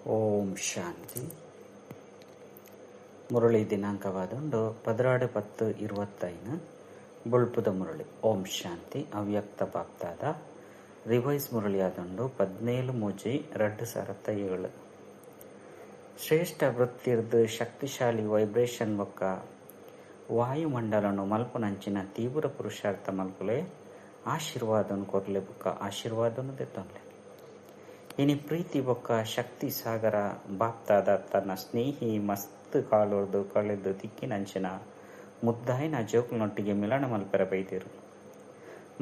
ಓಂ ಶಾಂತಿ. ಮುರಳಿ ದಿನಾಂಕವಾದುಂಡು 16/10/25 ಬುಳ್ಪುದ ಮುರಳಿ. ಓಂ ಶಾಂತಿ. ಅವ್ಯಕ್ತ ಬಾಪ್ತಾದ ರಿವೈಸ್ ಮುರಳಿ ಆದುಂಡು 17/3/2007. ಶ್ರೇಷ್ಠ ವೃತ್ತಿರ್ದು ಶಕ್ತಿಶಾಲಿ ವೈಬ್ರೇಷನ್ ಬೊಕ್ಕ ವಾಯುಮಂಡಲನು ಮಲ್ಪುನಂಚಿನ ತೀವ್ರ ಪುರುಷಾರ್ಥ ಮಲ್ಪುಲೆ ಆಶೀರ್ವಾದನು ಕೊರ್ಲೆ ಬೊಕ್ಕ ಆಶೀರ್ವಾದನು ದೆತ್ತೊನ್ಲೆ. ಇನಿ ಪ್ರೀತಿ ಬೊಕ್ಕ ಶಕ್ತಿ ಸಾಗರ ಬಾಪ್ತಾದ ತನ್ನ ಸ್ನೇಹಿ ಮಸ್ತ್ ಕಾಲೊರ್ದು ಕಳೆದು ತಿಕ್ಕಿನಂಚಿನ ಮುದ್ದಾಯಿನ ಜೋಕುಲನೊಟ್ಟಿಗೆ ಮಿಲನ ಮಲ್ಪೆರ ಬೈದಿರು.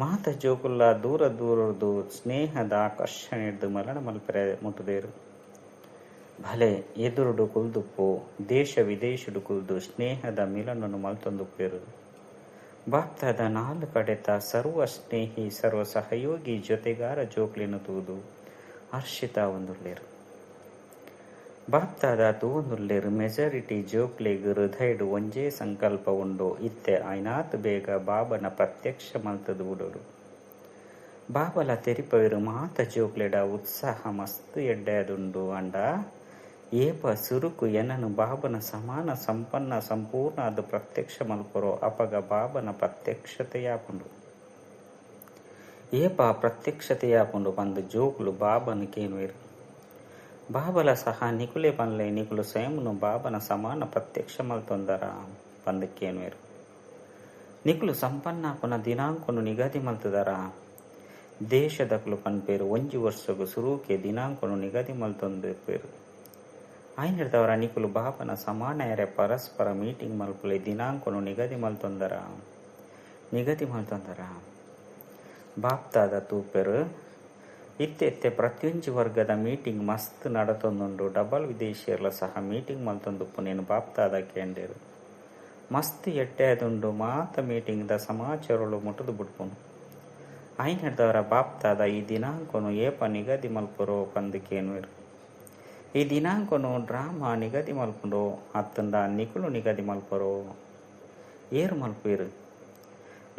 ಮಾತ ಜೋಕುಲ್ಲ ದೂರ ದೂರದ್ದು ಸ್ನೇಹದ ಆಕರ್ಷಣೆಡ್ದು ಮಲನ ಮಲ್ಪೆರ ಮುಟ್ಟುದೇರು. ಭಲೆ ಎದುರುಡು ಕುಲ್ದುಪ್ಪು ದೇಶ ವಿದೇಶಡು ಕುಲ್ದು ಸ್ನೇಹದ ಮಿಲನನ್ನು ಮಲ್ತೊಂದುಪ್ಪೇರು. ಬಾಪ್ತಾದ 4 ಕಡೆತ ಸರ್ವ ಸ್ನೇಹಿ ಸರ್ವ ಸಹಯೋಗಿ ಜೊತೆಗಾರ ಜೋಕ್ಲಿನ ತೂದು ಹರ್ಷಿತ ಒಂದುಳ್ಳೇರು. ಬಾಪ್ತಾದ ತೂವೊಂದುಳ್ಳೇರು ಮೆಜಾರಿಟಿ ಜೋಕ್ಲೆಗ್ ಹೃದಯಡು ಒಂಜೇ ಸಂಕಲ್ಪ ಉಂಡು ಇತ್ತೆ ಐನಾತ್ ಬೇಗ ಬಾಬನ ಪ್ರತ್ಯಕ್ಷ ಮಲ್ತದು ಉಡೋಡು. ಬಾಬಲ ತೆರಿಪವಿರು ಮಾತ ಜೋಕ್ಲೆಡ ಉತ್ಸಾಹ ಮಸ್ತ್ ಎಡ್ಡೆದುಂಡು ಅಂಡ ಏಪ ಸುರುಕು ಎನನು ಬಾಬನ ಸಮಾನ ಸಂಪನ್ನ ಸಂಪೂರ್ಣ ಅದು ಪ್ರತ್ಯಕ್ಷ ಮಲ್ಪರೋ ಅಪಗ ಬಾಬನ ಪ್ರತ್ಯಕ್ಷತೆಯಾಪುಂಡು. ಏಪ ಪ್ರತ್ಯಕ್ಷತೆಯಾಪುಂಡು ಬಂದು ಜೋಗುಲು ಬಾಬನ ಕೇನುವೆರು. ಬಾಬಲ ಸಹ ನಿಕುಲೆ ಪನ್ಲೆ ನಿಕುಲು ಸ್ವಯಂನು ಬಾಬನ ಸಮಾನ ಪ್ರತ್ಯಕ್ಷ ಮಲ್ತೊಂದರ ಬಂದು ಕೇನುವೆರು. ನಿಕುಲು ಸಂಪನ್ನಾಪನ ದಿನಾಂಕನು ನಿಗದಿ ಮಲ್ತದರ ದೇಶದಕುಲು ಪನ್ಪೇರು 1 ವರ್ಷಗು ಸುರೂಕೆ ದಿನಾಂಕನು ನಿಗದಿ ಮಲ್ತೊಂದಿಪ್ಪೇರು. ಐನಿಡ್ದವರ ನಿಕುಲು ಬಾಬನ ಸಮಾನ ಎರೆ ಪರಸ್ಪರ ಮೀಟಿಂಗ್ ಮಲ್ಪುಲೆ ದಿನಾಂಕನು ನಿಗದಿ ಮಲ್ತೊಂದರ ಬಾಪ್ತಾದ ತೂಪೆರು ಇತ್ತೆ ಪ್ರತಿಯೊಂಜಿ ವರ್ಗದ ಮೀಟಿಂಗ್ ಮಸ್ತ್ ನಡತೊಂದುಂಡು. ಡಬಲ್ ವಿದೇಶಿಯರ್ಲ ಸಹ ಮೀಟಿಂಗ್ ಮಲ್ತೊಂದುಪ್ಪು ನೇನು ಬಾಪ್ತಾದ ಕೇಂಡೇರು. ಮಸ್ತ್ ಎಡ್ಡೆದುಂಡು ಮಾತ ಮೀಟಿಂಗ್ದ ಸಮಾಚಾರಗಳು ಮುಟ್ಟದು ಬಿಡ್ಪುನು. ಐನಿಡ್ದವರ ಬಾಪ್ತಾದ ಈ ದಿನಾಂಕನು ಏಪ ನಿಗದಿ ಮಲ್ಪುರೋ ಪಂದು ಕೇನುವೆರು. ಈ ದಿನಾಂಕನು ಡ್ರಾಮಾ ನಿಗದಿ ಮಲ್ಪುಂಡೋ ಅತ್ತಂಡ ನಿಕುಲು ನಿಗದಿ ಮಲ್ಪರೋ ಏರು ಮಲ್ಪೇರು.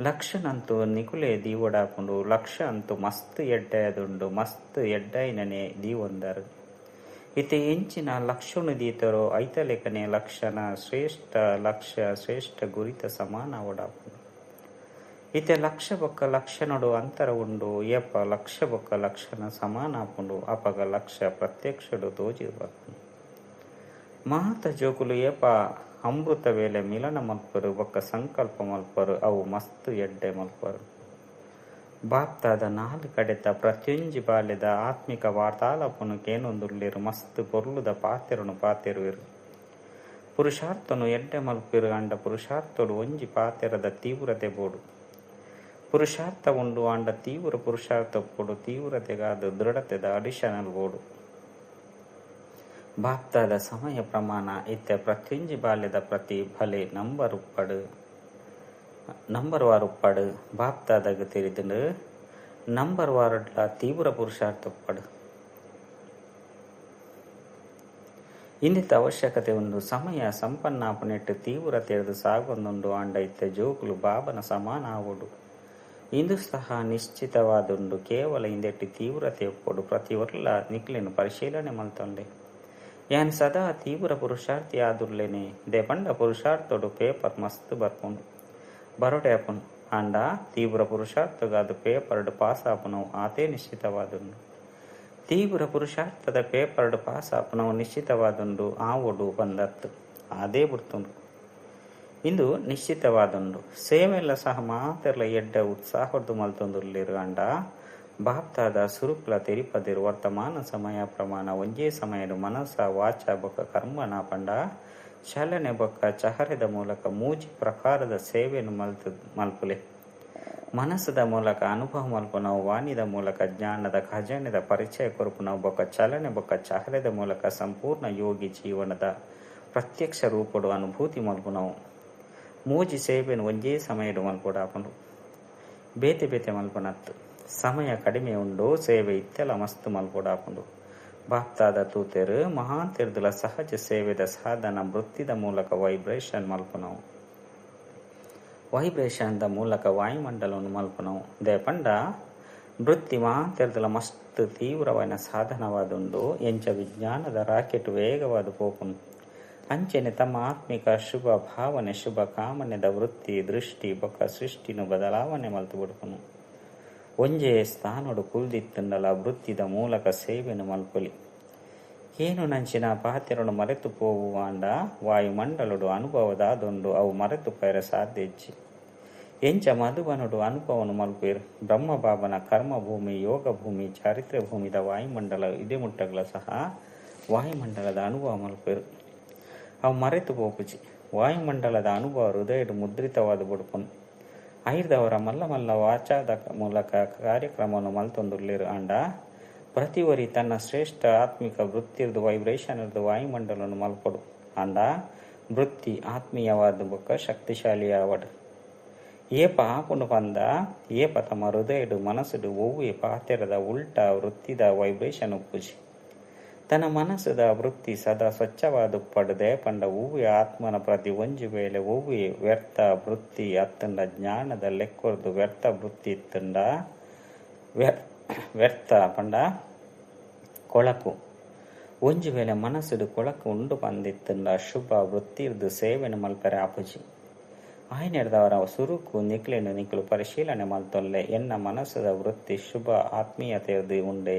ಲಕ್ಷನಂತೂ ನಿಕುಲೆ ದೀವಡಾಪುಂಡು. ಲಕ್ಷ ಅಂತೂ ಮಸ್ತ್ ಎಡ್ಡೆದುಂಡು. ಮಸ್ತ್ ಎಡ್ಡೈನನೆ ದೀವೊಂದರು. ಇತ್ತೆ ಎಂಚಿನ ಲಕ್ಷನು ದೀತರೋ ಐತಲೆಕನೆ ಲಕ್ಷಣ ಶ್ರೇಷ್ಠ ಲಕ್ಷ್ಯ ಶ್ರೇಷ್ಠ ಗುರಿತ ಸಮಾನ ಓಡಾಪುಂಡು. ಇತ್ತೆ ಲಕ್ಷ ಬೊಕ್ಕ ಲಕ್ಷಣಡು ಅಂತರ ಉಂಡು. ಏಪ ಲಕ್ಷ ಬೊಕ್ಕ ಲಕ್ಷಣ ಸಮಾನ ಆಪುಂಡು ಅಪಗ ಲಕ್ಷ ಪ್ರತ್ಯಕ್ಷಡು ತೋಜಿರ್ಬಾಪುಂಡು. ಮಾತ ಜೋಕುಲು ಏಪ ಅಮೃತ ವೇಳೆ ಮಿಲನ ಮಲ್ಪರು ಬೊಕ್ಕ ಸಂಕಲ್ಪ ಮಲ್ಪರು ಅವು ಮಸ್ತ್ ಎಡ್ಡೆ ಮಲ್ಪರು. ಬಾಪ್ತಾದ 4 ಕಡೆತ ಪ್ರತಿಯೊಂಜಿ ಬಾಲ್ಯದ ಆತ್ಮಿಕ ವಾರ್ತಾಲಾಪನು ಕೇನೊಂದುಳ್ಳೇರು. ಮಸ್ತ್ ಪೊರ್ಲುದ ಪಾತೆರುವೆರು. ಪುರುಷಾರ್ಥನು ಎಡ್ಡೆ ಮಲ್ಪಿರು ಅಂಡ ಪುರುಷಾರ್ಥಡು ಒಂಜಿ ಪಾತೆರದ ತೀವ್ರತೆ ಬೋಡು. ಪುರುಷಾರ್ಥ ಉಂಡು ಅಂಡ ತೀವ್ರ ಪುರುಷಾರ್ಥ ಪೋಡು ತೀವ್ರತೆಗಾದ ದೃಢತೆದ ಅಡಿಷನಲ್ ಬೋಡು. ಬಾಪ್ತಾದ ಸಮಯ ಪ್ರಮಾಣ ಇತ್ತೆ ಪ್ರತಿಯೊಂಜಿ ಬಾಲ್ಯದ ಪ್ರತಿ ಭಲೆ ನಂಬರ್ ವಾರು ಉಪ್ಪಡು ಬಾಪ್ತಾದಾಗ ತಿರಿದು ನಂಬರ್ ವಾರಡ್ಲ ತೀವ್ರ ಪುರುಷಾರ್ಥ ಉಪ್ಪಡು. ಇಂದಿತ್ತ ಅವಶ್ಯಕತೆ ಉಂಡು. ಸಮಯ ಸಂಪನ್ನಾಪನೆಟ್ಟು ತೀವ್ರತೆಯದು ಸಾಗೊಂದುಂಡು ಅಂಡ ಇತ್ತೆ ಜೋಗುಲು ಬಾಬನ ಸಮಾನ ಆವೋಡು. ಇಂದು ಸಹ ನಿಶ್ಚಿತವಾದುಂಡು. ಕೇವಲ ಇಂದೆಟ್ಟು ತೀವ್ರತೆ ಒಪ್ಪಡು ಪ್ರತಿ ಒರ್ಲ ನಿಕ್ಲೆನು ಪರಿಶೀಲನೆ ಮಲ್ತೊಂಡೆ. ಯಾನ್ ಸದಾ ತೀವ್ರ ಪುರುಷಾರ್ಥಿ ಆದುರ್ಲೇನೆ ದೇಪಂಡ ಪುರುಷಾರ್ಥಡು ಪೇಪರ್ ಮಸ್ತ್ ಬರ್ಪುಂಡು ಬರೋಡೆ ಆಪುನು ಅಂಡ ತೀವ್ರ ಪುರುಷಾರ್ಥಗಾದ ಪೇಪರ್ಡು ಪಾಸ್ ಆಪುನವು ಆತೇ ನಿಶ್ಚಿತವಾದುಂಡು. ತೀವ್ರ ಪುರುಷಾರ್ಥದ ಪೇಪರ್ಡು ಪಾಸ್ ಆಪುನವು ನಿಶ್ಚಿತವಾದುಂಡು ಆವೊಡು ಬಂದತ್ತು ಅದೇ ಬಿಡ್ತುಂಡು. ಇಂದು ನಿಶ್ಚಿತವಾದುಂಡು. ಸೇವೆಲ್ಲ ಸಹ ಮಾತೆರ್ಲ ಎಡ್ಡ ಉತ್ಸಾಹದ್ದು ಮಲ್ತೊಂದುರ್ಲೇರು ಅಂಡ ಬಾಪ್ತಾದ ಸುರುಕ್ಲ ತೆರಿಪದಿರು ವರ್ತಮಾನ ಸಮಯ ಪ್ರಮಾಣ ಒಂಜೇ ಸಮಯಡು ಮನಸ್ಸ ವಾಚ ಬೊಕ್ಕ ಕರ್ಮನ ಪಂಡ ಚಲನೆ ಬೊಕ್ಕ ಚಹರೆದ ಮೂಲಕ ಮೂಜಿ ಪ್ರಕಾರದ ಸೇವೆಯನ್ನು ಮಲ್ಪುಲೆ. ಮನಸ್ಸದ ಮೂಲಕ ಅನುಭವ ಮಲ್ಪುನವು, ವಾಣಿದ ಮೂಲಕ ಜ್ಞಾನದ ಖಜಾನೆದ ಪರಿಚಯ ಕೊರುಪುನವು ಬೊಕ್ಕ ಚಲನೆ ಬೊಕ್ಕ ಚಹರೆದ ಮೂಲಕ ಸಂಪೂರ್ಣ ಯೋಗಿ ಜೀವನದ ಪ್ರತ್ಯಕ್ಷ ರೂಪಡು ಅನುಭೂತಿ ಮಲ್ಪುನವು. ಮೂಜಿ ಸೇವೆಯನ್ನು ಒಂಜೇ ಸಮಯಡು ಮಲ್ಪುಡಾಪುಂಡು. ಬೇತೆ ಬೇತೆ ಮಲ್ಪುನತ್ತು. ಸಮಯ ಕಡಿಮೆ ಉಂಡು. ಸೇವೆ ಇತ್ತೆಲ್ಲ ಮಸ್ತ್ ಮಲ್ಪುಡಾಪುಂಡು. ಬಾಪ್ತಾದ ತೂತೆರು ಮಹಾನ್ ತಿರ್ದುಲ ಸಹಜ ಸೇವೆದ ಸಾಧನ ವೃತ್ತಿದ ಮೂಲಕ ವೈಬ್ರೇಷನ್ ಮಲ್ಪುನವು. ವೈಬ್ರೇಷನ್ದ ಮೂಲಕ ವಾಯುಮಂಡಲವನ್ನು ಮಲ್ಪುನವು. ದೇಪಂಡ ವೃತ್ತಿ ಮಾತೆರ್ದಲ ಮಸ್ತ್ ಮಸ್ತ್ ತೀವ್ರವಾದ ಸಾಧನವಾದುಂಡು ಎಂಚ ವಿಜ್ಞಾನದ ರಾಕೆಟ್ ವೇಗವಾದ ಪೋಪುನು. ಅಂಚೆನೆ ತಮ್ಮ ಆತ್ಮಿಕ ಶುಭ ಭಾವನೆ ಶುಭ ಕಾಮನೆದ ವೃತ್ತಿ ದೃಷ್ಟಿ ಬೊಕ್ಕ ಸೃಷ್ಟಿನು ಬದಲಾವಣೆ ಮಲ್ತು ಬಿಡ್ಪುನು. ಒಂಜೇ ಸ್ಥಾನಡು ಕುಲ್ದಿತ್ತಂಡಲ ವೃತ್ತಿದ ಮೂಲಕ ಸೇವೆನು ಮಲ್ಪೊಲಿ. ಏನು ನಂಚಿನ ಪಾತೆರನು ಮರೆತು ಪೋವುವಾಂಡ ವಾಯುಮಂಡಲುಡು ಅನುಭವದಾದೊಂಡು ಅವು ಮರೆತು ಪೈರ ಸಾಧ್ಯ ಇಜ್ಜಿ. ಎಂಚ ಮಧುಬನುಡು ಅನುಭವನು ಮಲ್ಪೇರು. ಬ್ರಹ್ಮಬಾಬನ ಕರ್ಮಭೂಮಿ ಯೋಗ ಭೂಮಿ ಚಾರಿತ್ರ್ಯ ಭೂಮಿದ ವಾಯುಮಂಡಲ ಇದೇ ಮುಟ್ಟಗಳ ಸಹ ವಾಯುಮಂಡಲದ ಅನುಭವ ಮಲ್ಪೇರು. ಅವು ಮರೆತು ಪೋಪುಜಿ. ವಾಯುಮಂಡಲದ ಅನುಭವ ಹೃದಯಡು ಮುದ್ರಿತವಾದ ಬುಡುಪುನು. ಐರ್ದವರ ಮಲ್ಲ ಮಲ್ಲ ವಾಚಾದ ಮೂಲಕ ಕಾರ್ಯಕ್ರಮವನ್ನು ಮಲ್ತೊಂದುರ್ಲೇರು ಆಂಡ ಪ್ರತಿವರಿ ತನ್ನ ಶ್ರೇಷ್ಠ ಆತ್ಮಿಕ ವೃತ್ತಿರ್ದು ವೈಬ್ರೇಷನ್ ಇರ್ದು ವಾಯುಮಂಡಲವನ್ನು ಮಲ್ಪಡು ಆಂಡ ವೃತ್ತಿ ಆತ್ಮೀಯವಾದ ಬೊಕ್ಕ ಶಕ್ತಿಶಾಲಿಯಾವಡು. ಏಪ ಆಪುಂಡು ಪಂದ ಏಪ ತಮ್ಮ ಹೃದಯಡು ಮನಸ್ಸುಡು ಒವ್ವೆ ಪಾತೆರದ ಉಲ್ಟಾ ವೃತ್ತಿದ ವೈಬ್ರೇಷನ್ ಉಪ್ಪುಜಿ. ತನ್ನ ಮನಸ್ಸುದ ವೃತ್ತಿ ಸದಾ ಸ್ವಚ್ಛವಾದ ಪಡದೆ ಪಂಡ ಹೂವೆ ಆತ್ಮನ ಪ್ರತಿ ಒಂಜಿ ವೇಳೆ ಹೂವೆ ವ್ಯರ್ಥ ವೃತ್ತಿ ಅತ್ತಂಡ ಜ್ಞಾನದ ಲೆಕ್ಕೊರ್ದು ವ್ಯರ್ಥ ವೃತ್ತಿ ಇತ್ತಂಡ ವ್ಯರ್ಥ ಪಂಡ ಕೊಳಕು ಒಂಜಿ ವೇಳೆ ಮನಸ್ಸುಡು ಕೊಳಕು ಉಂಡು ಪಂದಿತ್ತಂಡ ಶುಭ ವೃತ್ತಿರ್ದು ಸೇವೆನು ಮಲ್ಪರೆ ಆಪುಜಿ. ಆಯ್ನೆಡ್ದವರ ಸುರುಕು ನಿಕ್ಲೆನು ನಿಕ್ಲು ಪರಿಶೀಲನೆ ಮಲ್ತೊಲ್ಲೆ ಎನ್ನ ಮನಸ್ಸುದ ವೃತ್ತಿ ಶುಭ ಆತ್ಮೀಯತೆಯದು ಉಂಡೆ.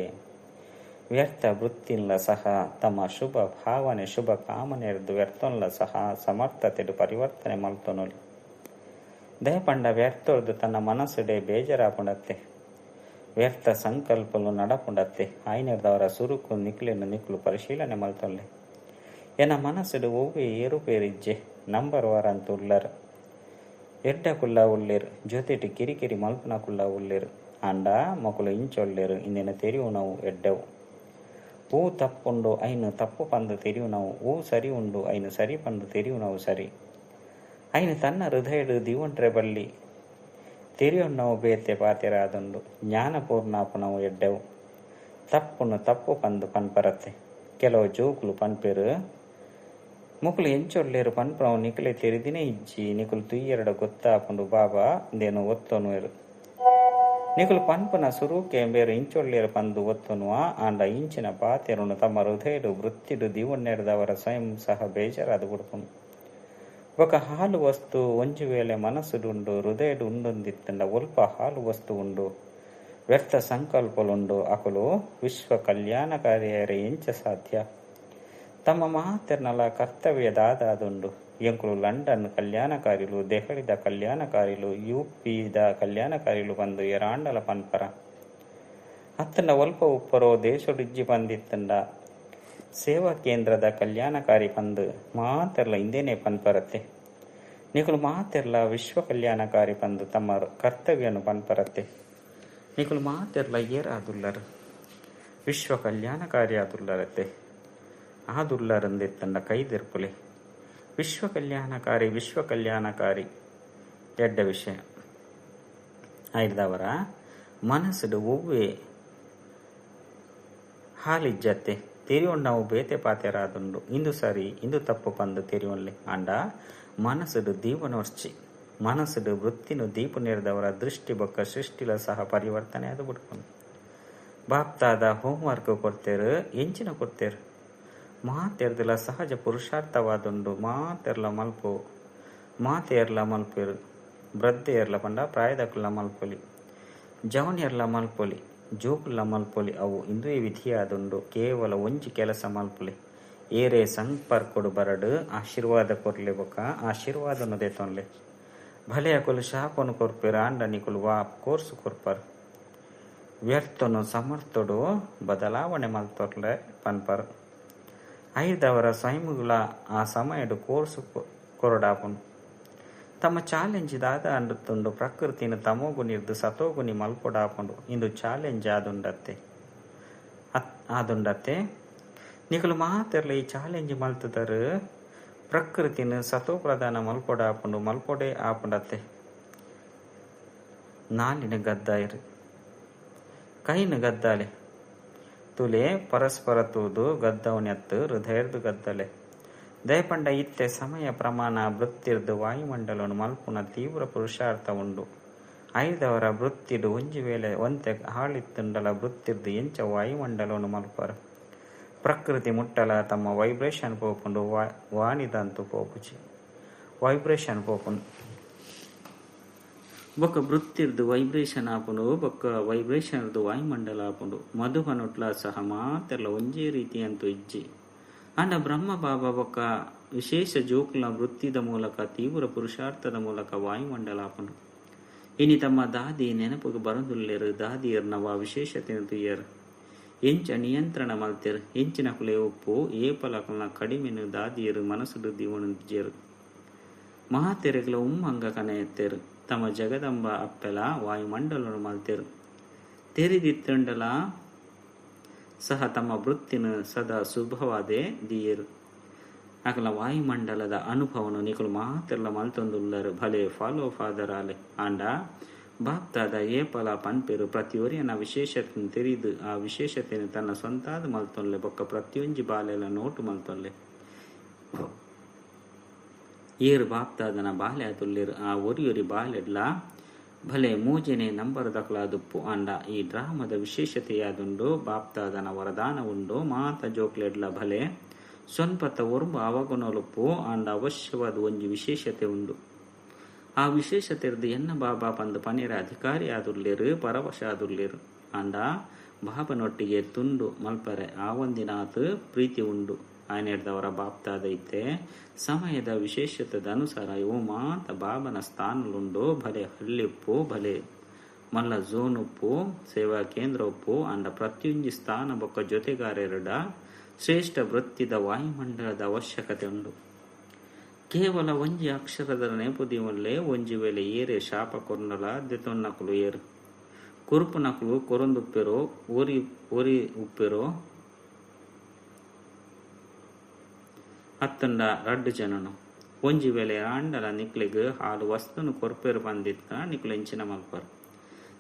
ವ್ಯರ್ಥ ವೃತ್ತಿಲ್ಲ ಸಹ ತಮ್ಮ ಶುಭ ಭಾವನೆ ಶುಭ ಕಾಮನೆರ್ದು ವ್ಯರ್ಥಲ್ಲ ಸಹ ಸಮರ್ಥತೆಡು ಪರಿವರ್ತನೆ ಮಲ್ತೊನೊಲಿ. ದಯಪಂಡ ವ್ಯರ್ಥೊರ್ದು ತನ್ನ ಮನಸ್ಸುಡೆ ಬೇಜಾರಾಪುಂಡತ್ತೆ ವ್ಯರ್ಥ ಸಂಕಲ್ಪಲು ನಡಪುಂಡತ್ತೆ. ಆಯ್ನೆಡ್ದವರ ಸುರುಕು ನಿಕ್ಲೆನು ನಿಕ್ಲು ಪರಿಶೀಲನೆ ಮಲ್ತೊಲ್ಲೆ ಎನ್ನ ಮನಸ್ಸುಡು ಒವ್ವೆ ಏರುಪೇರಿಜ್ಜೆ ನಂಬರ್ ವಾರಂತ ಉಳ್ಳರು ಎಡ್ಡ ಕುಲ್ಲ ಉಳ್ಳೇರು ಜೊತೆಟು ಕಿರಿಕಿರಿ ಮಲ್ಪುನ ಕುಲ್ಲ ಉಳ್ಳೇರು ಆಂಡ ಮಕ್ಕಳು ಇಂಚೊಳ್ಳೇರು ಇಂದಿನ ತೆರಿವು ನಾವು ಎಡ್ಡೆವು. ಹೂ ತಪ್ಪುಂಡು ಐನು ತಪ್ಪು ಪಂದು ತೆರಿವು ನಾವು ಹೂ ಸರಿ ಉಂಡು ಐನು ಸರಿ ಪಂದು ತೆರಿವು ನಾವು ಸರಿ. ಐನು ತನ್ನ ಹೃದಯಡು ದಿವಂಟ್ರೆ ಬಲ್ಲಿ ತೆರಿಯೊಂಡು ನಾವು ಬೇತೆ ಪಾತೆರಾದುಂಡು ಜ್ಞಾನಪೂರ್ಣಾಪು ನಾವು ಎಡ್ಡೆವು. ತಪ್ಪುನು ತಪ್ಪು ಪಂದು ಪನ್ಪರತ್ತೆ ಕೆಲವು ಜೋಕುಲು ಪನ್ಪೆರು ಮುಕುಲು ಎಂಚೊಳ್ಳೇರು ಪನ್ಪುನವು ನಿಕಲೆ ತೆರಿದಿನೇ ಇಜ್ಜಿ ನಿಕುಲು ತುಯ್ಯರಡ ಗೊತ್ತಾಪುಂಡು ಬಾಬಾ ಇಂದೇನು ಒತ್ತೊನುವೆರು. ನಿಕುಲು ಪನ್ಪುನ ಸುರೂಕೆ ಎಂಬೇರು ಇಂಚೊಳ್ಳೇರು ಪಂದು ಒತ್ತೊನುವ ಆಂಡ ಇಂಚಿನ ಪಾತೆರುನು ತಮ್ಮ ಹೃದಯಡು ವೃತ್ತಿಡು ದಿವನ್ನೆಡ್ದವರ ಸ್ವಯಂ ಸಹ ಬೇಜಾರಾದ ಬಿಡ್ಪುನು. ఒక ಹಾಲು ವಸ್ತು ಒಂಜಿ ವೇಳೆ ಮನಸ್ಸುಡುಂಡು ಹೃದಯಡು ಉಂಡೊಂದಿತ್ತಂಡ ಒಲ್ಪ ಹಾಲು ವಸ್ತು ಉಂಡು ವ್ಯರ್ಥ ಸಂಕಲ್ಪಲುಂಡು ಅಕುಲು ವಿಶ್ವ ಕಲ್ಯಾಣಕಾರಿಯರೆ ಎಂಚ ಸಾಧ್ಯ. ತಮ್ಮ ಮಹಾತೆರ್ನಲ ಕರ್ತವ್ಯದಾದುಂಡು ಎಂಕುಲು ಲಂಡನ್ ಕಲ್ಯಾಣಕಾರಿಲು ದೆಹಲಿದ ಕಲ್ಯಾಣಕಾರಿಲು ಯುಪಿದ ಕಲ್ಯಾಣಕಾರಿಲು ಬಂದು ಎರಾಂಡಲ ಪನ್ಪರ ಅತ್ತಂಡ ಒಲ್ಪ ಉಪ್ಪರೋ ದೇಶಡಿಜ್ಜಿ ಪಂದಿತ್ತಂಡ ಸೇವಾ ಕೇಂದ್ರದ ಕಲ್ಯಾಣಕಾರಿ ಪಂದು ಮಾತೆರ್ಲ ಇಂದೇನೆ ಪನ್ಪರತ್ತೆ. ನಿಕುಲು ಮಾತೆರ್ಲ ವಿಶ್ವ ಕಲ್ಯಾಣಕಾರಿ ಪಂದು ತಮ್ಮ ಕರ್ತವ್ಯನು ಪನ್ಪರತ್ತೆ. ನಿಕುಲು ಮಾತೆರ್ಲ ಏರಾದುಲ್ಲರು ವಿಶ್ವ ಕಲ್ಯಾಣಕಾರಿ ಆದುಲ್ಲರತ್ತೆ ಆದುಲ್ಲರಂದಿತ್ತಂಡ ಕೈದಿರ್ಪುಲೆ ವಿಶ್ವ ಕಲ್ಯಾಣಕಾರಿ ಎಡ್ಡ ವಿಷಯ. ಐದವರ ಮನಸ್ಸುಡು ಒವ್ವೆ ಹಾಲಿಜ್ಜತ್ತೆ ತೆರಿಯೊಂಡು ನಾವು ಬೇತೆ ಪಾತೆರಾದುಂಡು ಇಂದು ಸರಿ ಇಂದು ತಪ್ಪು ಪಂದು ತೆರಿಯೊನ್ಲೆ ಆಂಡ ಮನಸ್ಸುಡು ದೀಪನೊರ್ಚಿ ಮನಸ್ಸುಡು ವೃತ್ತಿನು ದೀಪು ನೇರ್ದವರ ದೃಷ್ಟಿ ಬೊಕ್ಕ ಸೃಷ್ಟಿಲ ಸಹ ಪರಿವರ್ತನೆ ಅದು ಬಿಡ್ಕೊಂಡು ಬಾಪ್ತಾದ ಹೋಮ್ವರ್ಕ್ ಕೊಡ್ತೇರು ಎಂಚಿನ ಕೊಡ್ತೇರು ಮಾತೆರ್ದಲ ಸಹಜ ಪುರುಷಾರ್ಥವಾದುಂಡು ಮಾತೆರ್ಲ ಮಲ್ಪೇರು ಬ್ರದ್ದೆಯರ್ಲ ಪಂಡ ಪ್ರಾಯದಕುಲ್ಲ ಮಲ್ಪೊಲಿ ಜವನಿಯರ್ಲ ಮಲ್ಪೊಲಿ ಜೋಕುಲ್ಲ ಮಲ್ಪೊಲಿ ಅವು ಇಂದುವೆ ವಿಧಿಯಾದುಂಡು ಕೇವಲ ಒಂಜಿ ಕೆಲಸ ಮಲ್ಪೊಲಿ ಏರೆ ಸಂಪರ್ಕೊಡು ಬರಡು ಆಶೀರ್ವಾದ ಕೊರ್ಲೆ ಬೊಕ್ಕ ಆಶೀರ್ವಾದನು ದೇತೊನ್ಲೆ ಭಲೆ ಅಕುಲು ಶಾಪನು ಕೊರ್ಪೆರು ಆಂಡ ನಿಕುಲು ವಾ ಕೋರ್ಸು ಕೊರ್ಪರು ವ್ಯರ್ಥನು ಸಮರ್ಥೊಡು ಬದಲಾವಣೆ ಮಲ್ತೊರ್ಲೆ ಪನ್ಪರು. ಐದವರ ಸ್ವಯಂಗುಲ ಆ ಸಮಯಡು ಕೋರ್ಸು ಕೊರಡಾಪುಂಡು ತಮ್ಮ ಚಾಲೆಂಜ್ ದಾದ ಅಂಡುತ್ತುಂಡು ಪ್ರಕೃತಿನ ತಮೋಗುನಿರ್ದು ಸತೋಗುನಿ ಮಲ್ಪೊಡಾಪುಂಡು ಇಂದು ಚಾಲೆಂಜ್ ಆದುಂಡತ್ತೆ ನಿಕುಲು ಮಾತೆರ್ಲ ಈ ಚಾಲೆಂಜ್ ಮಲ್ತದರು ಪ್ರಕೃತಿನ ಸತೋ ಪ್ರಧಾನ ಮಲ್ಪೊಡಾಪುಂಡು ಮಲ್ಪೊಡೆ ಆಪುಂಡತ್ತೆ. ನಾಲಿನ ಗದ್ದಾಯಿರು ಕೈನ ಗದ್ದಾಲೆ ತುಲೆ ಪರಸ್ಪರ ತೂದು ಗದ್ದವನೆತ್ತು ಹೃದಯರ್ದು ಗದ್ದಲೆ ದಯಪಂಡ ಇತ್ತೆ ಸಮಯ ಪ್ರಮಾಣ ವೃತ್ತಿರ್ದು ವಾಯುಮಂಡಲನು ಮಲ್ಪುನ ತೀವ್ರ ಪುರುಷಾರ್ಥ ಉಂಡು ಐದವರ ವೃತ್ತಿಡು ಒಂಜಿ ವೇಳೆ ಒಂತೆ ಹಾಳಿತ್ತುಂಡಲ ವೃತ್ತಿರ್ದು ಎಂಚ ವಾಯುಮಂಡಲವನ್ನು ಮಲ್ಪರ ಪ್ರಕೃತಿ ಮುಟ್ಟಲ ತಮ್ಮ ವೈಬ್ರೇಷನ್ ಪೋಪುಂಡು ವಾಣಿದಂತು ಪೋಪುಚಿ ವೈಬ್ರೇಷನ್ ಪೋಪುಂಡು ಬೊಕ್ಕ ವೃತ್ತಿರ್ದು ವೈಬ್ರೇಷನ್ ಆಪುಂಡು ಬೊಕ್ಕ ವೈಬ್ರೇಷನ್ದು ವಾಯುಮಂಡಲ ಆಪುಂಡು ಮಧುಪನುಟ್ಲ ಸಹ ಮಾತೆಲ್ಲ ಒಂಜೇ ರೀತಿ ಅಂತೂ ಇಜ್ಜಿ ಅಂಡ ಬ್ರಹ್ಮ ಬಾಬಾ ಬೊಕ್ಕ ವಿಶೇಷ ಜೋಕುಲ ವೃತ್ತಿದ ಮೂಲಕ ತೀವ್ರ ಪುರುಷಾರ್ಥದ ಮೂಲಕ ವಾಯುಮಂಡಲ ಆಪುಂಡು ಇನಿ ತಮ್ಮ ದಾದಿ ನೆನಪುಗೆ ಬರದುಲ್ಲೆರು ದಾದಿಯರ್ನವ ವಿಶೇಷತೆಯನ್ನು ತುಯ್ಯರು ಎಂಚ ನಿಯಂತ್ರಣ ಮಲ್ತೆರು ಎಂಚಿನ ಕುಲೆ ಉಪ್ಪು ಏಪಲಕಲ್ನ ಕಡಿಮೆನು ದಾದಿಯರು ಮನಸ್ಸು ದೀವಣರು ಮಹಾತೆರೆಗಳ ಉಮ್ಮಂಗ ಕನೆ ಎತ್ತೇರು ತಮ್ಮ ಜಗದಂಬ ಅಪ್ಪೆಲ ವಾಯುಮಂಡಲನು ಮಲ್ತೆರು ತೆರಿದಿತ್ತಂಡಲ ಸಹ ತಮ್ಮ ವೃತ್ತಿನ ಸದಾ ಶುಭವಾದೇ ದಿಯರು ಅಕಲ ವಾಯುಮಂಡಲದ ಅನುಭವನು ನಿಕಲು ಮಾತೆಲ್ಲ ಮಲ್ತೊಂದುಲ್ಲರು ಭಲೆ follow father Aale and BapDada ಏಪಲ ಪನ್ಪೆರು ಪ್ರತಿಯೊರಿಯನ ವಿಶೇಷತೆಯನ್ನು ತೆರಿದು ಆ ವಿಶೇಷತೆಯನ್ನು ತನ್ನ ಸ್ವಂತಾದ ಮಲ್ತೊಲ್ಲೆ ಬೊಕ್ಕ ಪ್ರತಿಯೊಂಜಿ ಬಾಲೆಲ್ಲ ನೋಟು ಮಲ್ತೊಲ್ಲೆ ಏರು ಬಾಪ್ತಾದನ ಬಾಲೆ ಆತುಲ್ಲೇರು ಆ ಒರಿಯೊರಿ ಬಾಲೆಡ್ಲ ಭಲೆ ಮೂಜೆನೆ ನಂಬರ್ ದಕ್ಲಾದುಪ್ಪು ಅಂಡ ಈ ಡ್ರಾಮದ ವಿಶೇಷತೆಯಾದುಂಡು ಬಾಪ್ತಾದನ ವರದಾನ ಉಂಡು ಮಾತ ಜೋಕ್ಲೆಡ್ಲ ಭಲೆ ಸೊನ್ಪತ್ತ ಒರ್ಬ ಅವಗುಣಲುಪ್ಪು ಅಂಡ ಅವಶ್ಯವಾದ ಒಂಜಿ ವಿಶೇಷತೆ ಉಂಡು ಆ ವಿಶೇಷತೆರ್ದು ಎನ್ನ ಬಾಬಾ ಪಂದು ಪನೇರ ಅಧಿಕಾರಿ ಆದುರ್ಲೇರು ಪರವಶ ಆದುರ್ಲೇರು ಅಂಡ ಬಾಬನೊಟ್ಟಿಗೆ ತುಂಡು ಮಲ್ಪರೆ ಆ ಒಂದಿನಾತ್ ಪ್ರೀತಿ ಉಂಡು ಆಯ್ನೆಡ್ದವರ ಬಾಪ್ತಾದ ಇತ್ತೆ ಸಮಯದ ವಿಶೇಷತೆದ ಅನುಸಾರ ಇವು ಮಾತ ಬಾಬನ ಸ್ಥಾನಲುಂಡು ಭಲೆ ಹಳ್ಳಿಪ್ಪು ಭಲೆ ಮಲ್ಲ ಝೋನ್ ಉಪ್ಪು ಸೇವಾ ಕೇಂದ್ರ ಉಪ್ಪು ಅಂಡ ಪ್ರತಿಯೊಂಜಿ ಸ್ಥಾನ ಬೊಕ್ಕ ಜೊತೆಗಾರರ ಶ್ರೇಷ್ಠ ವೃತ್ತಿದ ವಾಯುಮಂಡಲದ ಅವಶ್ಯಕತೆ ಉಂಡು ಕೇವಲ ಒಂಜಿ ಅಕ್ಷರದ ನೇಪುದಿಯಲ್ಲೇ ಒಂಜಿ ವೇಳೆ ಏರೆ ಶಾಪ ಕೊರ್ನಲ ದೆತೊನ್ನಕುಲು ಏರು ಕುರುಪು ನಕಲು ಕೊರೊಂದುಪ್ಪೆರೋ ಓರಿ ಉಪ್ಪೆರೋ ಹತ್ತಂಡ ರಡ್ಡು ಜನನು ಒಂಜಿ ವೇಳೆ ಆಂಡಲ ನಿಕ್ಲಿಗ್ ಹಾಲು ವಸ್ತುನು ಕೊರ್ಪೆರು ಬಂದಿತ್ತ ನಿಕ್ಲು ಎಂಚಿನ ಮಲ್ಪರು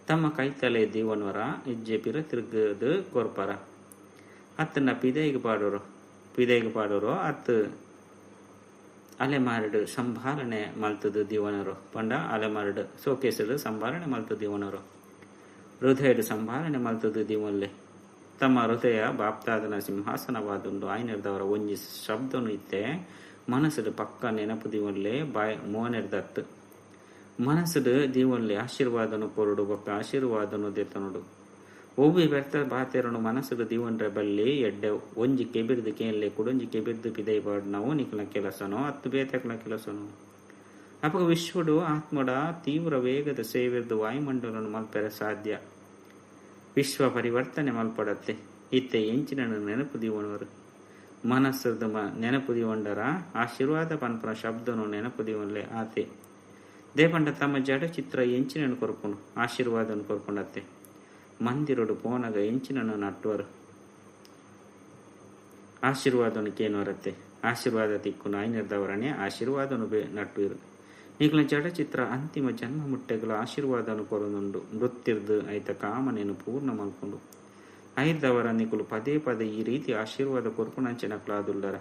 ತಮ್ಮ ಕೈತಲೆ ದೀವನ್ವರ ಇಜ್ಜೆ ಪಿರ ತಿರ್ಗದು ಕೊರ್ಪರ ಅತ್ತಂಡ ಪಿದೈಗೆ ಪಾಡೋರು ಅತ್ತು ಅಲೆಮಾರಡು ಸಂಭಾಲನೆ ಮಲ್ತದು ದೀವನರು ಪಂಡ ಅಲೆಮಾರಡು ಸೋಕೇಸಡು ಸಂಭಾಲನೆ ಮಲ್ತದು ದೀವನರು ಹೃದಯಡು ಸಂಭಾಲನೆ ಮಲ್ತದು ದೀವನ್ಲೆ ತಮ್ಮ ಹೃದಯ ಬಾಪ್ತಾದನ ಸಿಂಹಾಸನವಾದುಂಡು ಆಯ್ನೆರ್ದವರ ಒಂಜಿ ಶಬ್ದನು ಇತ್ತೆ ಮನಸ್ಸಡು ಪಕ್ಕ ನೆನಪು ದೀವನ್ಲೆ ಬಾಯ್ ಮೋನೆರ್ದತ್ತು ಮನಸ್ಸಡು ದೀವನ್ಲೆ ಆಶೀರ್ವಾದನು ಕೊರಡು ಬೊಕ್ಕ ಆಶೀರ್ವಾದನು ದೆತ್ತನುಡು ಒವ್ವಿ ವ್ಯರ್ಥ ಬಾತೆರನು ಮನಸ್ಸಡು ದೀವನ್ರೆ ಬಲ್ಲಿ ಎಡ್ಡೆ ಒಂಜಿ ಕೆಬಿರ್ದು ಕೇನ್ಲೆ ಕುಡೊಂಜಿ ಕೆಬಿರ್ದು ಪಿದೈ ಬಾಡ್ನವು ನಿಕ್ಲ ಕೆಲಸನೋ ಹತ್ತು ಬೇತಕ್ಲ ಕೆಲಸನೋ ಅಪಗ ವಿಶ್ವಡು ಆತ್ಮಡ ತೀವ್ರ ವೇಗದ ಸೇವೆರ್ದು ವಾಯುಮಂಡಲನು ಮಲ್ಪೆರೆ ಸಾಧ್ಯ ವಿಶ್ವ ಪರಿವರ್ತನೆ ಮಲ್ಪಡತ್ತೆ ಇತ್ತೆ ಎಂಚಿನ ನೆನಪು ದೀವನವರು ಮನಸ್ಸದ ನೆನಪು ದೀವಂಡರ ಆಶೀರ್ವಾದ ಪನ್ಪನ ಶಬ್ದನು ನೆನಪು ದೀವನ್ಲೆ ಆತೆ ದೇಪಂಡ ತಮ್ಮ ಜಡ ಚಿತ್ರ ಎಂಚಿನನು ಕೊರ್ಪುನು ಆಶೀರ್ವಾದನು ಕೊರ್ಪುಂಡತ್ತೆ ಮಂದಿರಡು ಪೋನಗ ಎಂಚಿನನು ನಟ್ಟುವರು ಆಶೀರ್ವಾದನು ಕೇನುವರತ್ತೆ ಆಶೀರ್ವಾದ ತಿಕ್ಕುನು ಐನರ್ದವರನೇ ಆಶೀರ್ವಾದನು ನಟ್ಟುವರು ಈಗಲ ಜಡಚಿತ್ರ ಅಂತಿಮ ಜನ್ಮ ಮುಟ್ಟೆಗಳ ಆಶೀರ್ವಾದನು ಕೊರನುಂಡು ಮೃತ್ಯುರ್ದು ಐತ ಕಾಮನೇನು ಪೂರ್ಣ ಮಲ್ಕೊಂಡು ಐದವರ ನಿಕುಲು ಪದೇ ಪದೇ ಈ ರೀತಿ ಆಶೀರ್ವಾದ ಕೊರ್ಪುಣಂಚನಕ್ಲಾದುಲ್ಲರ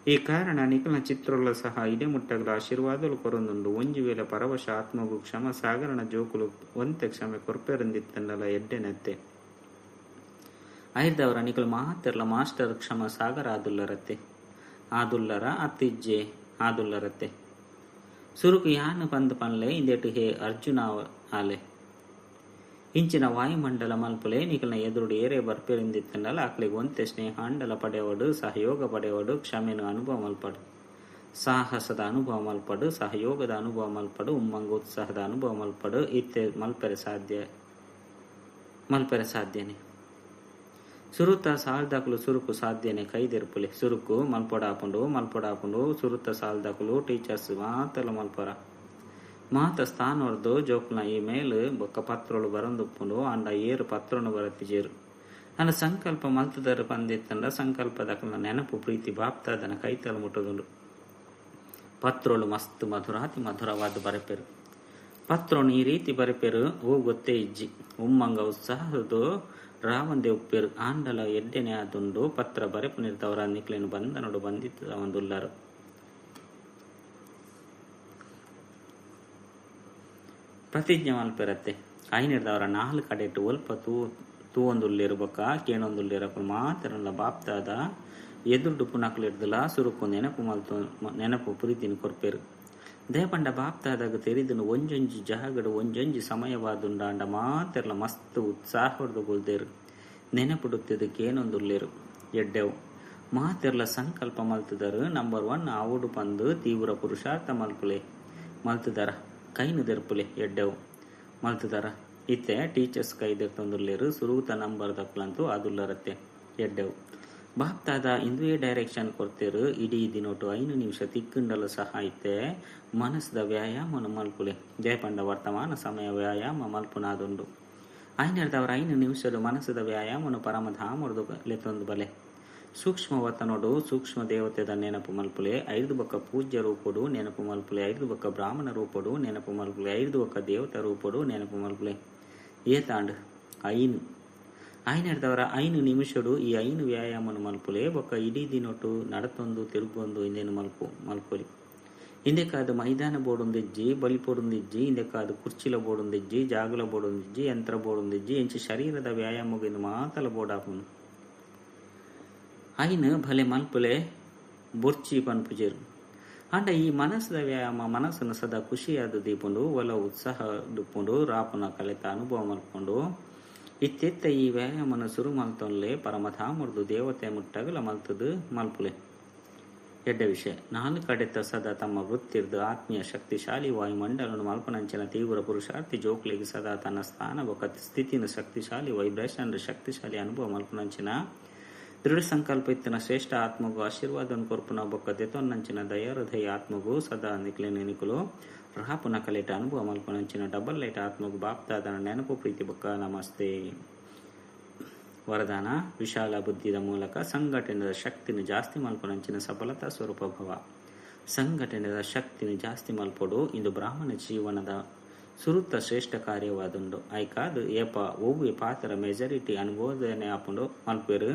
ಈ ಕಾರಣ ನಿಕಲ್ನ ಚಿತ್ರಗಳ ಸಹ ಇಡೆ ಮುಟ್ಟಗಳ ಆಶೀರ್ವಾದಲು ಕೊರೊಂದುಂಡು ಒಂಜಿ ವೇಳೆ ಪರವಶ ಆತ್ಮಗು ಕ್ಷಮ ಸಾಗರಣ ಜೋಕುಲು ಒಂತೆ ಕ್ಷಮೆ ಕೊರ್ಪೆರಂದಿತ್ತಂಡಲ ಎಡ್ಡೆನೆತ್ತೆ ಐದವರ ನಿಕಲು ಮಾತೆರ್ಲ ಮಾಸ್ಟರ್ ಕ್ಷಮ ಸಾಗರ ಆದುಲ್ಲರ ಅತ್ತಿಜ್ಜೆ ಆದುಲ್ಲರತ್ತೆ ಸುರುಕು ಯಾನು ಪಂದು ಪನ್ಲೆ ಇಂದೆಟು ಹೇ ಅರ್ಜುನ ಆಲೆ ಇಂಚಿನ ವಾಯುಮಂಡಲ ಮಲ್ಪುಲೆ ನಿಕಲ್ನ ಎದುರುಡು ಏರೆ ಬರ್ಪೆರಿಂದಿತ್ತಂಡಲ ಅಕ್ಲಿಗೆ ಒಂತೆ ಸ್ನೇಹಾಂಡಲ ಪಡೆಯವಡು ಸಹಯೋಗ ಪಡೆಯವಡು ಕ್ಷಮೆನು ಅನುಭವ ಮಲ್ಪಡು ಸಾಹಸದ ಅನುಭವ ಮಲ್ಪಡು ಸಹಯೋಗದ ಅನುಭವ ಮಲ್ಪಡು ಉಮ್ಮಂಗ ಉತ್ಸಾಹದ ಅನುಭವ ಮಲ್ಪಡು ಇತ್ತೆ ಮಲ್ಪೆರೆ ಸಾಧ್ಯನೆ ಸುರುತ ಸಾಲ್ದಾಕುಲು ಸುರುಕು ಸಾಧ್ಯನೆ ಕೈದೆರ್ಪುಲೆ ಸುರುಕು ಮಲ್ಪೊಡಾಪುಂಡು ಸುರುತ ಸಾಲ್ದಾಕುಲು ಟೀಚರ್ಸ್ ಮಾತೆಲ್ಲ ಮಲ್ಪರ ಮಾತ ಸ್ಥಾನವರ್ದು ಜೋಕ್ಲ ಈ ಮೇಲು ಬೊಕ್ಕ ಪತ್ರೊಳು ಬರಂದುಪ್ಪುಂಡು ಅಂಡ ಏರು ಪತ್ರನು ಬರತ್ತಿಜೇರು ಅಂಡ ಸಂಕಲ್ಪ ಮಲ್ತದರ ಪಂದಿತ್ತಂಡ ಸಂಕಲ್ಪದಕಲ ನೆನಪು ಪ್ರೀತಿ ಬಾಪ್ತಾದನ ಕೈತಲು ಮುಟ್ಟುದುಂಡು ಪತ್ರೊಳು ಮಸ್ತ್ ಮಧುರಾತಿ ಮಧುರವಾದ ಬರೆಪೆರು ಪತ್ರೊನು ಈ ರೀತಿ ಬರೆಪೆರು ಓ ಗೊತ್ತೇ ಇಜ್ಜಿ ಉಮ್ಮಂಗ ಉತ್ಸಾಹದು ರಾವಂದೆ ಉಪ್ಪೆರು ಆಂಡಲ ಎಡ್ಡೆನೆ ಆದುಂಡು ಪತ್ರ ಬರೆಪು ನಿರ್ದವರ ನಿಕ್ಲೇನು ಬಂದನಡು ಬಂದಿತ್ತ ಒಂದುಲ್ಲರು ಪ್ರತಿಜ್ಞೆ ಮಲ್ಪಿರತ್ತೆ ಐನಿಡ್ದವರ 4 ಕಡೆಟ್ಟು ಒಲ್ಪ ತೂವೊಂದುಲ್ಲಿರ್ಬೇಕ ಕೇಣೊಂದುಲ್ಲಿರಪ್ಪ ಮಾತಿರಲ್ಲ ಬಾಪ್ತಾದ ಎದುರುಡು ಪುನಕ್ಲು ಹಿಡ್ದಲ ಸುರುಕು ನೆನಪು ಪ್ರೀತಿನ ಕೊರ್ಪೇರು ದೇಪಂಡ ಬಾಪ್ತಾದಾಗ ತೆರಿದನು ಒಂಜೊಂಜಿ ಜಹಗಡು ಒಂಜೊಂಜಿ ಸಮಯವಾದುಂಡಾಂಡ ಮಾತಿರಲ ಮಸ್ತ್ ಉತ್ಸಾಹ ಹೊಡೆದು ಗುಲ್ದೇರು ನೆನಪುಡುತ್ತಿದ್ದು ಕೇನೊಂದುಲ್ಲೇರು ಎಡ್ಡೆವು ಮಾತಿರ್ಲ ಸಂಕಲ್ಪ ಮಲ್ತದರು ನಂಬರ್ 1 ಆವುಡು ಪಂದು ತೀವ್ರ ಪುರುಷಾರ್ಥ ಮಲ್ತದರ ಕೈನು ದೆರ್ಪುಲೆ ಎಡ್ಡೆವು ಮಲ್ತದರ ಇತ್ತೆ ಟೀಚರ್ಸ್ ಕೈದೆರ್ತೊಂದುಲ್ಲೇರು ಸುರೂತ ನಂಬರ್ ದಕ್ಲಂತೂ ಅದುಲ್ಲರತ್ತೆ ಎಡ್ಡೆವು ಬಾಪ್ತಾದ ಇಂದುವೇ ಡೈರೆಕ್ಷನ್ ಕೊಡ್ತೇರು ಇಡೀ ದಿನೊಟ್ಟು 5 ನಿಮಿಷ ತಿಕ್ಕಂಡಲು ಸಹ ಇತ್ತೆ ಮನಸ್ಸದ ವ್ಯಾಯಾಮನು ಮಲ್ಪುಲೆ ದೇಪಂಡ ವರ್ತಮಾನ ಸಮಯ ವ್ಯಾಯಾಮ ಮಲ್ಪುನಾದುಂಡು ಐನರ್ದವರ 5 ನಿಮಿಷದ ಮನಸ್ಸದ ವ್ಯಾಯಾಮನು ಪರಮಧಾಮರ್ದು ಲೆತ್ತೊಂದು ಬಲೆ ಸೂಕ್ಷ್ಮವತನೋಡು ಸೂಕ್ಷ್ಮ ದೇವತೆದ ನೆನಪು ಮಲ್ಪುಲೆ 5 ಬೊಕ್ಕ ಪೂಜ್ಯ ರೂಪಡು ನೆನಪು ಮಲ್ಪುಲೆ 5 ಬೊಕ್ಕ ಬ್ರಾಹ್ಮಣ ರೂಪಡು ನೆನಪು ಮಲ್ಪುಲೆ 5 ಬೊಕ್ಕ ದೇವತಾ ರೂಪಡು ನೆನಪು ಮಲ್ಪುಲೆ ಏತಾಂಡ್ 5 ಐನರ್ದವರ 5 ನಿಮಿಷಡು ಈ 5 ವ್ಯಾಯಾಮನು ಮಲ್ಪುಲೆ ಬೊಕ್ಕ ಇಡೀ ದಿನೊಟ್ಟು ನಡತೊಂದು ತಿರುಗೊಂದು ಇಂದೇನು ಮಲ್ಪುಲಿ ಇಂದೆಕಾದು ಮೈದಾನ ಬೋಡುಂದಿಜ್ಜಿ ಬಲಿಪೋಡುಂದಿಜ್ಜಿ ಇಂದೆಕಾದು ಕುರ್ಚಿಲ ಬೋಡುಂದಿಜ್ಜಿ ಜಾಗುಲ ಬೋಡುಂದಿಜ್ಜಿ ಯಂತ್ರ ಬೋಡುಂದಿಜ್ಜಿ ಎಂಚಿ ಶರೀರದ ವ್ಯಾಯಾಮಗಿಂದು ಮಾತಲ ಬೋಡಾಪುನು ಐನು ಭಲೆ ಮಲ್ಪುಲೆ ಬೊರ್ಚಿ ಪನ್ಪುಜೇರು ಅಂಡ ಈ ಮನಸ್ಸದ ವ್ಯಾಯಾಮ ಮನಸ್ಸನ್ನು ಸದಾ ಖುಷಿಯಾದ ದೀಪುಂಡು ಒಲ ಉತ್ಸಾಹ ದುಪ್ಪುಂಡು ರಾಪುನ ಕಲೆತ ಅನುಭವ ಮಲ್ಕೊಂಡು ಇತ್ತೆತ್ತ ಈ ವ್ಯಾಯಾಮನ ಸುರು ಮಲ್ತೊನ್ಲೆ ಪರಮಧಾಮರ್ದು ದೇವತೆ ಮುಟ್ಟಗಲ ಮಲ್ತದು ಮಲ್ಪುಲೆ ಎಡ್ಡ ವಿಷಯ 4 ಕಡೆತ ಸದಾ ತಮ್ಮ ವೃತ್ತಿರ್ದು ಆತ್ಮೀಯ ಶಕ್ತಿಶಾಲಿ ವಾಯುಮಂಡಲನು ಮಲ್ಪನಂಚಿನ ತೀವ್ರ ಪುರುಷಾರ್ಥಿ ಜೋಕ್ಲಿಗೆ ಸದಾ ತನ್ನ ಸ್ಥಾನ ಬೊಕ್ಕ ಸ್ಥಿತಿನ ಶಕ್ತಿಶಾಲಿ ವೈಬ್ರೇಷನ್ ಶಕ್ತಿಶಾಲಿ ಅನುಭವ ಮಲ್ಪನಂಚಿನ ದೃಢ ಸಂಕಲ್ಪ ಇತ್ತಿನ ಶ್ರೇಷ್ಠ ಆತ್ಮಗೂ ಆಶೀರ್ವಾದನ ಕೊರ್ಪುನ ಬೊಕ್ಕ ದೆತೊನ್ನಂಚಿನ ದಯಾಹೃದಯ ಆತ್ಮಗೂ ಸದಾ ನಿಕ್ಲೆನಿಕುಲು ರಾಪುನ ಕಲೆಟ ಅನುಭವ ಮಲ್ಪನಂಚಿನ ಡಬಲ್ ಲೈಟ್ ಆತ್ಮಗೂ ಬಾಪ್ತಾದನ ನೆನಪು ಪ್ರೀತಿ ಬೊಕ್ಕ ನಮಸ್ತೆ ವರದಾನ ವಿಶಾಲ ಬುದ್ಧಿದ ಮೂಲಕ ಸಂಘಟನೆದ ಶಕ್ತಿನ ಜಾಸ್ತಿ ಮಲ್ಪನಂಚಿನ ಸಫಲತಾ ಸ್ವರೂಪ ಭವ ಸಂಘಟನೆದ ಶಕ್ತಿನ ಜಾಸ್ತಿ ಮಲ್ಪಡು ಇಂದು ಬ್ರಾಹ್ಮಣ ಜೀವನದ ಸುರುತ್ತ ಶ್ರೇಷ್ಠ ಕಾರ್ಯವಾದುಂಡು ಐಕಾದು ಏಪ ಒವ್ವೆ ಪಾತ್ರ ಮೆಜಾರಿಟಿ ಅನುಬೋಧನೆ ಆಪುಂಡು ಮಲ್ಪೇರು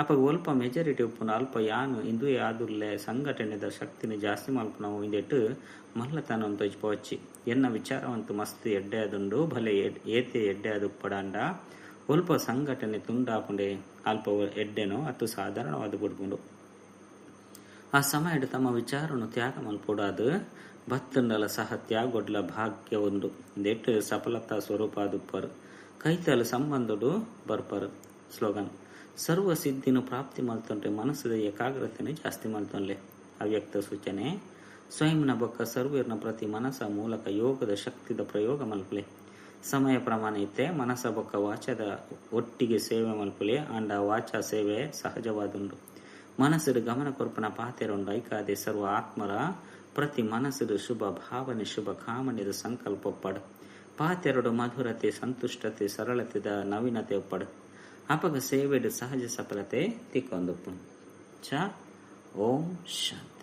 ಅಪ್ಪಗೆ ಒಲ್ಪ ಮೆಜಾರಿಟಿ ಉಪ್ಪುನ ಅಲ್ಪ ಯಾನು ಇಂದು ಯಾದುಲ್ಲೆ ಸಂಘಟನೆದ ಶಕ್ತಿನ ಜಾಸ್ತಿ ಮಲ್ಪನವು ಇಂದೆಟ್ಟು ಮಲ್ಲತನ ತೊಜ್ಪೋಚ್ಚಿ ಎನ್ನ ವಿಚಾರವಂತು ಮಸ್ತ್ ಎಡ್ಡೆ ಅದುಂಡು ಭಲೆ ಏತೆ ಎಡ್ಡೆ ಅದು ಪಡಾಂಡ ಒಲ್ಪ ಸಂಘಟನೆ ತುಂಡಾಪುಂಡೆ ಅಲ್ಪ ಎಡ್ಡೆನೋ ಅತ್ತು ಸಾಧಾರಣವಾದ ಬಿಡ್ಕೊಂಡು ಆ ಸಮಯಡ್ ತಮ್ಮ ವಿಚಾರನು ತ್ಯಾಗ ಮಲ್ಪೊಡಾದು ಬತ್ತಂಡಲ ಸಹ ತ್ಯಾಗೊಡ್ಲ ಭಾಗ್ಯ ಒಂದು ದೆಟ್ಟು ಸಫಲತಾ ಸ್ವರೂಪ ದುಪ್ಪರು ಕೈತಲು ಸಂಬಂಧಡು ಬರ್ಪರು ಸ್ಲೋಗನ್ ಸರ್ವ ಸಿದ್ಧಿನು ಪ್ರಾಪ್ತಿ ಮಲ್ತೊಂಟೆ ಮನಸ್ಸದ ಏಕಾಗ್ರತೆನು ಜಾಸ್ತಿ ಮಲ್ತೊನ್ಲೆ ಅವ್ಯಕ್ತ ಸೂಚನೆ ಸ್ವಯಂನ ಬೊಕ್ಕ ಸರ್ವೀರ್ನ ಪ್ರತಿ ಮನಸ್ಸ ಮೂಲಕ ಯೋಗದ ಶಕ್ತಿದ ಪ್ರಯೋಗ ಮಲ್ಪಲೆ ಸಮಯ ಪ್ರಮಾಣ ಇತ್ತೆ ಮನಸ್ಸ ಬೊಕ್ಕ ವಾಚದ ಒಟ್ಟಿಗೆ ಸೇವೆ ಮಲ್ಪಲೆ ಅಂಡ ವಾಚಾ ಸೇವೆ ಸಹಜವಾದುಂಡು ಮನಸ್ಸದ ಗಮನ ಕೊರ್ಪನ ಪಾತೆರುಂಡು ಐಕಾದೆ ಸರ್ವ ಆತ್ಮರ ಪ್ರತಿ ಮನಸ್ಸದ ಶುಭ ಭಾವನೆ ಶುಭ ಕಾಮನೆದ ಸಂಕಲ್ಪ ಒಪ್ಪಡು ಪಾತೆರಡು ಮಧುರತೆ ಸಂತುಷ್ಟತೆ ಸರಳತೆದ ನವೀನತೆ ಒಪ್ಪಡು ಅಪಗ ಸೇವೆಡು ಸಹಜ ಸಫಲತೆ ತಿಕ್ಕೊಂದು ಚ ಓಂ ಶಾಂತಿ.